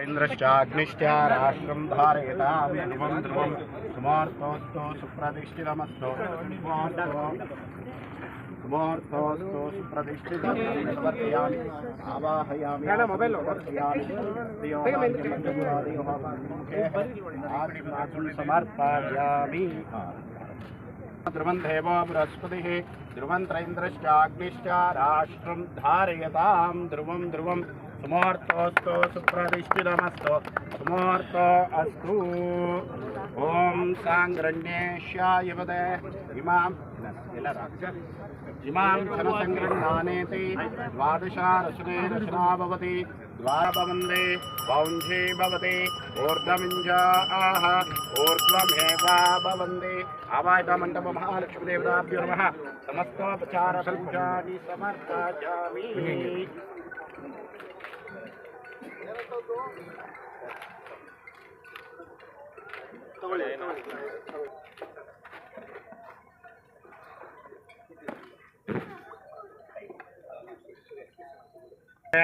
इंद्रश्चाग्निश्च राष्ट्रं धारयतां ध्रुवं ध्रुवं सुमार्थोऽस्तु सुप्रतिष्ठितमस्तु सुमार्थोऽस्तु सुप्रतिष्ठितं समर्पयामि आवाहयामि समर्पयामि ध्रुवं देवो बृहस्पतिः ध्रुवन्त्रैन्द्रश्चाग्निश्च राष्ट्रं धारयतां ध्रुवं ध्रुवं सुमार्थोऽस्तु सुप्रतिष्ठितमस्तु सुमार्थो अस्तु ओम सांग्रण्येष्याय वदे इमां जनसंगृह्णानेति द्वादशारचने रचना भवति द्वारभवन्दे पौञ्जे भवति ऊर्ध्वमिञ्जाः ऊर्ध्वमेवा भवन्ति आवाहितमण्डप महालक्ष्मीदेवताभ्यो नमः समस्तोपचारपूजानि समर्पयामि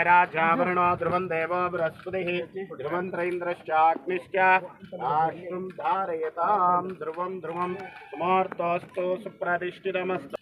राजावरणो ध्रुवं देवो बृहस्पतिः ध्रुवन्त्रैन्द्रश्चाग्निश्च राष्ट्रं धारयतां ध्रुवं ध्रुवं सुमार्थोऽस्तु सुप्रतिष्ठितमस्तु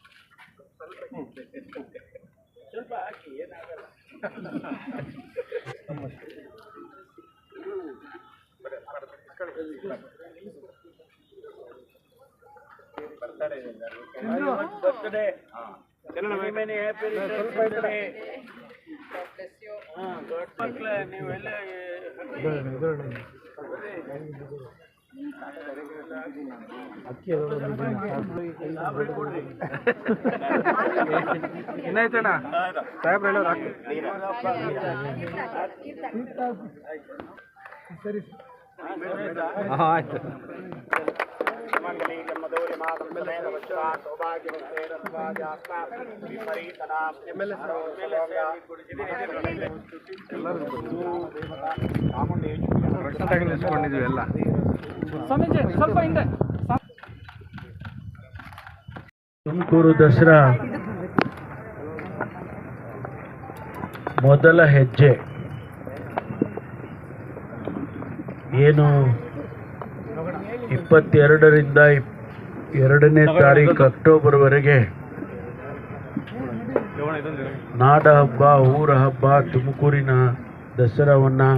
ಏನಾಯ್ತಣ್ಣ ಸಾಹೇಬ್ರ ಹೇಳೋರು ಸರಿ ಆಯ್ತು ನಿಲ್ಸ್ಕೊಂಡಿದ್ವಿ ಎಲ್ಲ ಸ್ವಲ್ಪ ಹಿಂದೆ ತುಮಕೂರು ದಸರಾ ಮೊದಲ ಹೆಜ್ಜೆ ಏನು 22ರಿಂದ 2ನೇ ತಾರೀಕು ಅಕ್ಟೋಬರ್ವರೆಗೆ ನಾಡ ಹಬ್ಬ ಊರ ಹಬ್ಬ ತುಮಕೂರಿನ ದಸರಾವನ್ನು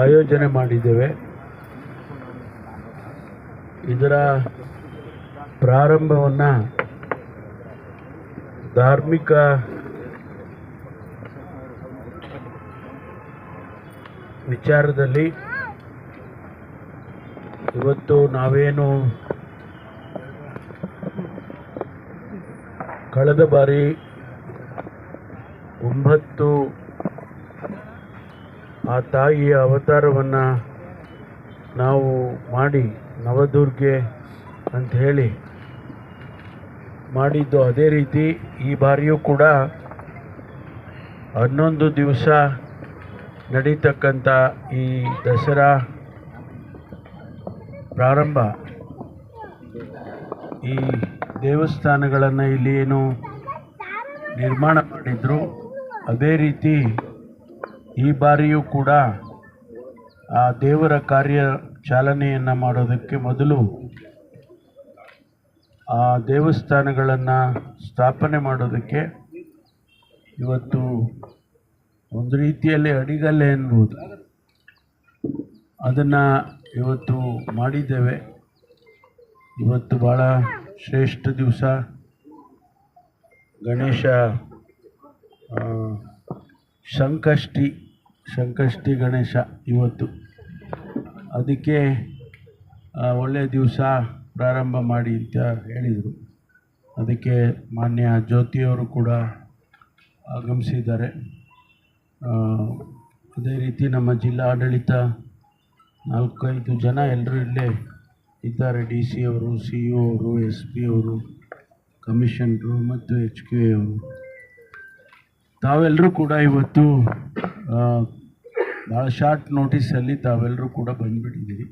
ಆಯೋಜನೆ ಮಾಡಿದ್ದೇವೆ. ಇದರ ಪ್ರಾರಂಭವನ್ನು ಧಾರ್ಮಿಕ ವಿಚಾರದಲ್ಲಿ ಇವತ್ತು ನಾವೇನು ಕಳೆದ ಬಾರಿ 9 ಆ ತಾಯಿಯ ಅವತಾರವನ್ನು ನಾವು ಮಾಡಿ ನವದುರ್ಗೆ ಅಂತ ಹೇಳಿ ಮಾಡಿದ್ದು, ಅದೇ ರೀತಿ ಈ ಬಾರಿಯೂ ಕೂಡ 11 ದಿವಸ ನಡೀತಕ್ಕಂಥ ಈ ದಸರಾ ಪ್ರಾರಂಭ ಈ ದೇವಸ್ಥಾನಗಳನ್ನು ಇಲ್ಲಿ ಏನು ನಿರ್ಮಾಣ ಮಾಡಿದ್ರು ಅದೇ ರೀತಿ ಈ ಬಾರಿಯೂ ಕೂಡ ಆ ದೇವರ ಕಾರ್ಯ ಚಾಲನೆಯನ್ನು ಮಾಡೋದಕ್ಕೆ ಮೊದಲು ಆ ದೇವಸ್ಥಾನಗಳನ್ನು ಸ್ಥಾಪನೆ ಮಾಡೋದಕ್ಕೆ ಇವತ್ತು ಒಂದು ರೀತಿಯಲ್ಲಿ ಅಡಿಗಲ್ಲೆ ಎನ್ಬೋದು, ಅದನ್ನು ಇವತ್ತು ಮಾಡಿದ್ದೇವೆ. ಇವತ್ತು ಭಾಳ ಶ್ರೇಷ್ಠ ದಿವಸ, ಗಣೇಶ ಸಂಕಷ್ಟಿ ಗಣೇಶ ಇವತ್ತು, ಅದಕ್ಕೆ ಒಳ್ಳೆಯ ದಿವಸ ಪ್ರಾರಂಭ ಮಾಡಿ ಅಂತ ಹೇಳಿದರು. ಅದಕ್ಕೆ ಮಾನ್ಯ ಜ್ಯೋತಿಯವರು ಕೂಡ ಆಗಮಿಸಿದ್ದಾರೆ. ಅದೇ ರೀತಿ ನಮ್ಮ ಜಿಲ್ಲಾ ಆಡಳಿತ 4-5 ಜನ ಎಲ್ಲರೂ ಇಲ್ಲೇ ಇದ್ದಾರೆ. ಡಿ ಸಿ ಅವರು, ಸಿ ಇ ಅವರು, ಎಸ್ ಪಿ ಅವರು, ಕಮಿಷನರು ಮತ್ತು HQ ಅವರು, ತಾವೆಲ್ಲರೂ ಕೂಡ ಇವತ್ತು ಭಾಳ ಶಾರ್ಟ್ ನೋಟಿಸಲ್ಲಿ ತಾವೆಲ್ಲರೂ ಕೂಡ ಬಂದುಬಿಟ್ಟಿದ್ದೀರಿ.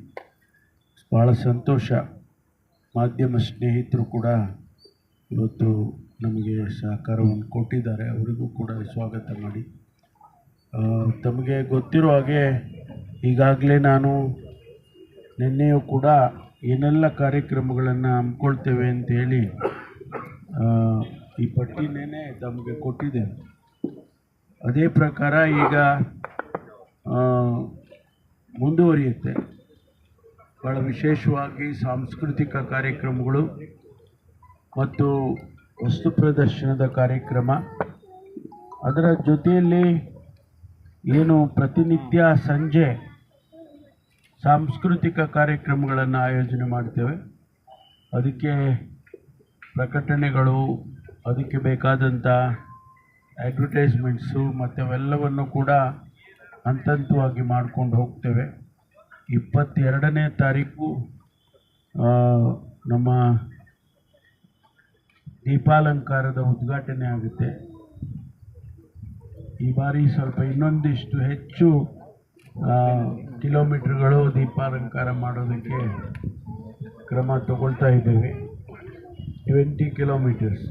ಭಾಳ ಸಂತೋಷ. ಮಾಧ್ಯಮ ಸ್ನೇಹಿತರು ಕೂಡ ಇವತ್ತು ನಮಗೆ ಸಹಕಾರವನ್ನು ಕೊಟ್ಟಿದ್ದಾರೆ, ಅವರಿಗೂ ಕೂಡ ಸ್ವಾಗತ ಮಾಡಿ ತಮಗೆ ಗೊತ್ತಿರೋ ಹಾಗೆ ಈಗಾಗಲೇ ನಾನು ನಿನ್ನೆಯೂ ಕೂಡ ಏನೆಲ್ಲ ಕಾರ್ಯಕ್ರಮಗಳನ್ನು ಹಮ್ಮಿಕೊಳ್ತೇವೆ ಅಂತೇಳಿ ಈ ಪಟ್ಟಿನೇ ತಮಗೆ ಕೊಟ್ಟಿದ್ದೇನೆ. ಅದೇ ಪ್ರಕಾರ ಈಗ ಮುಂದುವರಿಯುತ್ತೆ. ಭಾಳ ವಿಶೇಷವಾಗಿ ಸಾಂಸ್ಕೃತಿಕ ಕಾರ್ಯಕ್ರಮಗಳು ಮತ್ತು ವಸ್ತು ಪ್ರದರ್ಶನದ ಕಾರ್ಯಕ್ರಮ, ಅದರ ಜೊತೆಯಲ್ಲಿ ಏನು ಪ್ರತಿನಿತ್ಯ ಸಂಜೆ ಸಾಂಸ್ಕೃತಿಕ ಕಾರ್ಯಕ್ರಮಗಳನ್ನು ಆಯೋಜನೆ ಮಾಡ್ತೇವೆ. ಅದಕ್ಕೆ ಪ್ರಕಟಣೆಗಳು, ಅದಕ್ಕೆ ಬೇಕಾದಂಥ ಅಡ್ವರ್ಟೈಸ್ಮೆಂಟ್ಸು ಮತ್ತು ಅವೆಲ್ಲವನ್ನು ಕೂಡ ಹಂತವಾಗಿ ಮಾಡ್ಕೊಂಡು ಹೋಗ್ತೇವೆ. 22ನೇ ತಾರೀಕು ನಮ್ಮ ದೀಪಾಲಂಕಾರದ ಉದ್ಘಾಟನೆ ಆಗುತ್ತೆ. ಈ ಬಾರಿ ಸ್ವಲ್ಪ ಇನ್ನೊಂದಿಷ್ಟು ಹೆಚ್ಚು ಕಿಲೋಮೀಟರ್ಗಳು ದೀಪಾಲಂಕಾರ ಮಾಡೋದಕ್ಕೆ ಕ್ರಮ ತಗೊಳ್ತಾ ಇದ್ದೇವೆ. 20 ಕಿಲೋಮೀಟರ್ಸ್,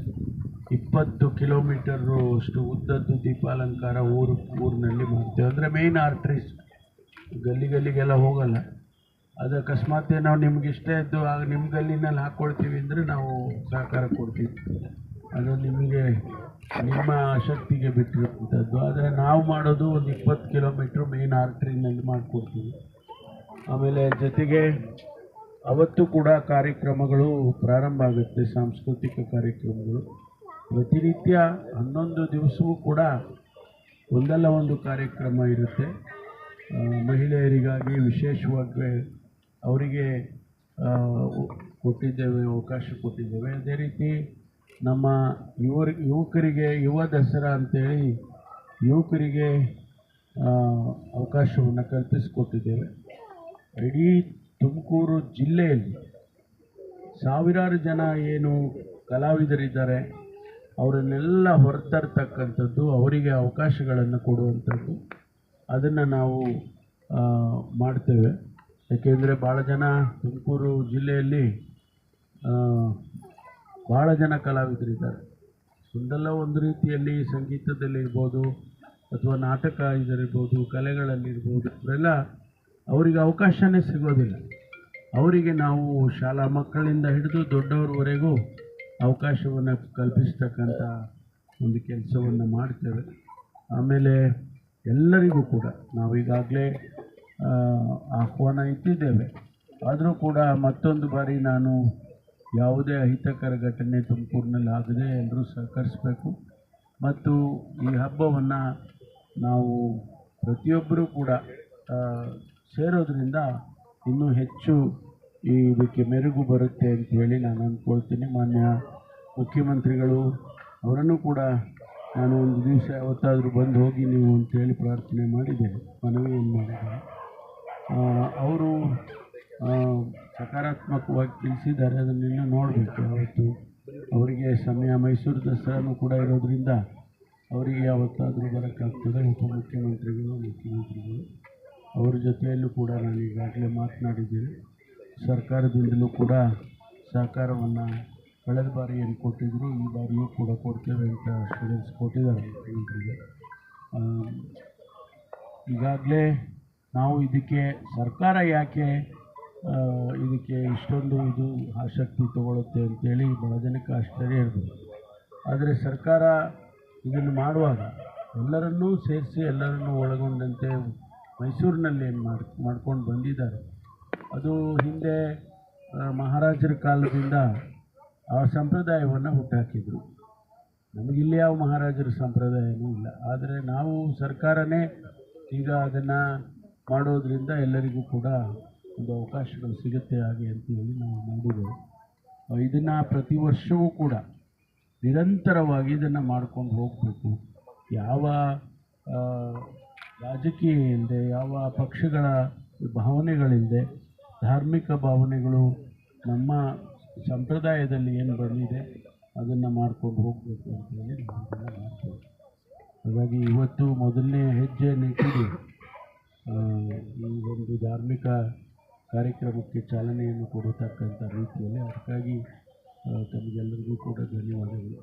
20 ಕಿಲೋಮೀಟರು ಅಷ್ಟು ಉದ್ದದ್ದು ದೀಪಾಲಂಕಾರ ಊರಿನಲ್ಲಿ ಮಾಡ್ತೇವೆ. ಅಂದರೆ ಮೇಯ್ನ್ ಆರ್ಟ್ರೀಸ್, ಗಲ್ಲಿಗೆಲ್ಲ ಹೋಗಲ್ಲ. ಅದು ಅಕಸ್ಮಾತ್ ನಾವು ನಿಮ್ಗೆ ಇಷ್ಟ ಇದ್ದು ಆಗ ನಿಮ್ಮ ಗಲ್ಲಿನಲ್ಲಿ ಹಾಕ್ಕೊಳ್ತೀವಿ ಅಂದರೆ ನಾವು ಸಹಕಾರ ಕೊಡ್ತೀವಿ. ಅದು ನಿಮಗೆ ನಿಮ್ಮ ಶಕ್ತಿಗೆ ಬಿಟ್ಟಿರುವಂಥದ್ದು. ಆದರೆ ನಾವು ಮಾಡೋದು ಒಂದು 20 ಕಿಲೋಮೀಟ್ರ್ ಮೇಯ್ನ್ ಆರ್ಟ್ರಿನಲ್ಲಿ ಮಾಡಿಕೊಡ್ತೀವಿ. ಆಮೇಲೆ ಜೊತೆಗೆ ಅವತ್ತು ಕೂಡ ಕಾರ್ಯಕ್ರಮಗಳು ಪ್ರಾರಂಭ ಆಗುತ್ತೆ, ಸಾಂಸ್ಕೃತಿಕ ಕಾರ್ಯಕ್ರಮಗಳು. ಪ್ರತಿನಿತ್ಯ 11 ದಿವಸವೂ ಕೂಡ ಒಂದಲ್ಲ ಒಂದು ಕಾರ್ಯಕ್ರಮ ಇರುತ್ತೆ. ಮಹಿಳೆಯರಿಗಾಗಿ ವಿಶೇಷವಾಗಿ ಅವರಿಗೆ ಅವಕಾಶ ಕೊಟ್ಟಿದ್ದೇವೆ. ಅದೇ ರೀತಿ ನಮ್ಮ ಯುವಕರಿಗೆ ಯುವ ದಸರಾ ಅಂತೇಳಿ ಯುವಕರಿಗೆ ಅವಕಾಶವನ್ನು ಕಲ್ಪಿಸಿಕೊಟ್ಟಿದ್ದೇವೆ. ಇಡೀ ತುಮಕೂರು ಜಿಲ್ಲೆಯಲ್ಲಿ ಸಾವಿರಾರು ಜನ ಏನು ಕಲಾವಿದರಿದ್ದಾರೆ ಅವರನ್ನೆಲ್ಲ ಹೊರತರ್ತಕ್ಕಂಥದ್ದು, ಅವರಿಗೆ ಅವಕಾಶಗಳನ್ನು ಕೊಡುವಂಥದ್ದು, ಅದನ್ನು ನಾವು ಮಾಡ್ತೇವೆ. ಏಕೆಂದರೆ ಭಾಳ ಜನ ತುಮಕೂರು ಜಿಲ್ಲೆಯಲ್ಲಿ ಭಾಳ ಜನ ಕಲಾವಿದರಿದ್ದಾರೆ. ಒಂದಲ್ಲ ಒಂದು ರೀತಿಯಲ್ಲಿ ಸಂಗೀತದಲ್ಲಿರ್ಬೋದು ಅಥವಾ ನಾಟಕ ಇದರಿರ್ಬೋದು, ಕಲೆಗಳಲ್ಲಿರ್ಬೋದು, ಅವರೆಲ್ಲ ಅವರಿಗೆ ಅವಕಾಶನೇ ಸಿಗೋದಿಲ್ಲ. ಅವರಿಗೆ ನಾವು ಶಾಲಾ ಮಕ್ಕಳಿಂದ ಹಿಡಿದು ದೊಡ್ಡವರವರೆಗೂ ಅವಕಾಶವನ್ನು ಕಲ್ಪಿಸ್ತಕ್ಕಂಥ ಒಂದು ಕೆಲಸವನ್ನು ಮಾಡ್ತೇವೆ. ಆಮೇಲೆ ಎಲ್ಲರಿಗೂ ಕೂಡ ನಾವೀಗಾಗಲೇ ಆಹ್ವಾನ ಇಟ್ಟಿದ್ದೇವೆ. ಆದರೂ ಕೂಡ ಮತ್ತೊಂದು ಬಾರಿ ನಾನು ಯಾವುದೇ ಅಹಿತಕರ ಘಟನೆ ತುಮಕೂರಿನಲ್ಲಿ ಆಗದೆ ಎಲ್ಲರೂ ಸಹಕರಿಸಬೇಕು. ಮತ್ತು ಈ ಹಬ್ಬವನ್ನು ನಾವು ಪ್ರತಿಯೊಬ್ಬರೂ ಕೂಡ ಸೇರೋದ್ರಿಂದ ಇನ್ನೂ ಹೆಚ್ಚು ಇದಕ್ಕೆ ಮೆರುಗು ಬರುತ್ತೆ ಅಂತ ಹೇಳಿ ನಾನು ಅಂದ್ಕೊಳ್ತೀನಿ. ಮಾನ್ಯ ಮುಖ್ಯಮಂತ್ರಿಗಳು ಅವರನ್ನು ಕೂಡ ನಾನು ಒಂದು ದಿವಸ ಯಾವತ್ತಾದರೂ ಬಂದು ಹೋಗಿ ನೀವು ಅಂತೇಳಿ ಪ್ರಾರ್ಥನೆ ಮಾಡಿದ್ದೇನೆ, ಮನವಿಯನ್ನು ಮಾಡಿದ್ದೇನೆ. ಅವರು ಸಕಾರಾತ್ಮಕವಾಗಿ ತಿಳಿಸಿದ್ದಾರೆ. ಅದನ್ನೆಲ್ಲ ನೋಡಬೇಕು. ಯಾವತ್ತು ಅವರಿಗೆ ಸಮಯ, ಮೈಸೂರು ದಸರಾನೂ ಕೂಡ ಇರೋದರಿಂದ ಅವರಿಗೆ ಯಾವತ್ತಾದರೂ ಬರೋಕ್ಕಾಗ್ತದೆ. ಮುಖ್ಯಮಂತ್ರಿಗಳು ಅವರ ಜೊತೆಯಲ್ಲೂ ಕೂಡ ನಾನು ಈಗಾಗಲೇ ಮಾತನಾಡಿದ್ದೇನೆ. ಸರ್ಕಾರದಿಂದಲೂ ಕೂಡ ಸಹಕಾರವನ್ನು ಕಳೆದ ಬಾರಿ ಏನು ಕೊಟ್ಟಿದ್ದರು ಈ ಬಾರಿಯೂ ಕೂಡ ಕೊಡ್ತೇವೆ ಅಂತ ಸ್ಟೂಡೆಂಟ್ಸ್ ಕೊಟ್ಟಿದ್ದಾರೆ ಮುಖ್ಯಮಂತ್ರಿಗೆ. ಈಗಾಗಲೇ ನಾವು ಇದಕ್ಕೆ ಸರ್ಕಾರ ಯಾಕೆ ಇದಕ್ಕೆ ಇಷ್ಟೊಂದು ಇದು ಆಸಕ್ತಿ ತಗೊಳುತ್ತೆ ಅಂತೇಳಿ ಭಾಳ ಜನಕ್ಕೆ ಆಶ್ಚರ್ಯ ಇರ್ಬೋದು. ಆದರೆ ಸರ್ಕಾರ ಇದನ್ನು ಮಾಡುವಾಗ ಎಲ್ಲರನ್ನೂ ಸೇರಿಸಿ ಎಲ್ಲರನ್ನೂ ಒಳಗೊಂಡಂತೆ ಮೈಸೂರಿನಲ್ಲಿ ಏನು ಮಾಡ್ಕೊಂಡು ಬಂದಿದ್ದಾರೆ. ಅದು ಹಿಂದೆ ಮಹಾರಾಜರ ಕಾಲದಿಂದ ಆ ಸಂಪ್ರದಾಯವನ್ನು ಹುಟ್ಟಾಕಿದರು. ನಮಗಿಲ್ಲಿ ಯಾವ ಮಹಾರಾಜರ ಸಂಪ್ರದಾಯವೂ ಇಲ್ಲ. ಆದರೆ ನಾವು ಸರ್ಕಾರನೇ ಈಗ ಅದನ್ನು ಮಾಡೋದರಿಂದ ಎಲ್ಲರಿಗೂ ಕೂಡ ಒಂದು ಅವಕಾಶಗಳು ಸಿಗುತ್ತೆ ಹಾಗೆ ಅಂತೇಳಿ ನಾವು ಮಾಡಿದ್ದೇವೆ. ಇದನ್ನು ಪ್ರತಿ ವರ್ಷವೂ ಕೂಡ ನಿರಂತರವಾಗಿ ಇದನ್ನು ಮಾಡ್ಕೊಂಡು ಹೋಗಬೇಕು. ಯಾವ ರಾಜಕೀಯ ಇಲ್ಲದೆ, ಯಾವ ಪಕ್ಷಗಳ ಭಾವನೆಗಳಿಲ್ಲದೆ, ಧಾರ್ಮಿಕ ಭಾವನೆಗಳು ನಮ್ಮ ಸಂಪ್ರದಾಯದಲ್ಲಿ ಏನು ಬಂದಿದೆ ಅದನ್ನು ಮಾಡ್ಕೊಂಡು ಹೋಗಬೇಕು ಅಂತೇಳಿ ನಾವು ಇದನ್ನು ಮಾಡ್ತೇವೆ. ಹಾಗಾಗಿ ಇವತ್ತು ಮೊದಲನೇ ಹೆಜ್ಜೆಯನ್ನು ಇಟ್ಟಿದ್ದೀವಿ ಈ ಒಂದು ಧಾರ್ಮಿಕ ಕಾರ್ಯಕ್ರಮಕ್ಕೆ ಚಾಲನೆಯನ್ನು ಕೊಡತಕ್ಕಂಥ ರೀತಿಯಲ್ಲಿ. ಅದಕ್ಕಾಗಿ ತಮಗೆಲ್ಲರಿಗೂ ಕೂಡ ಧನ್ಯವಾದಗಳು.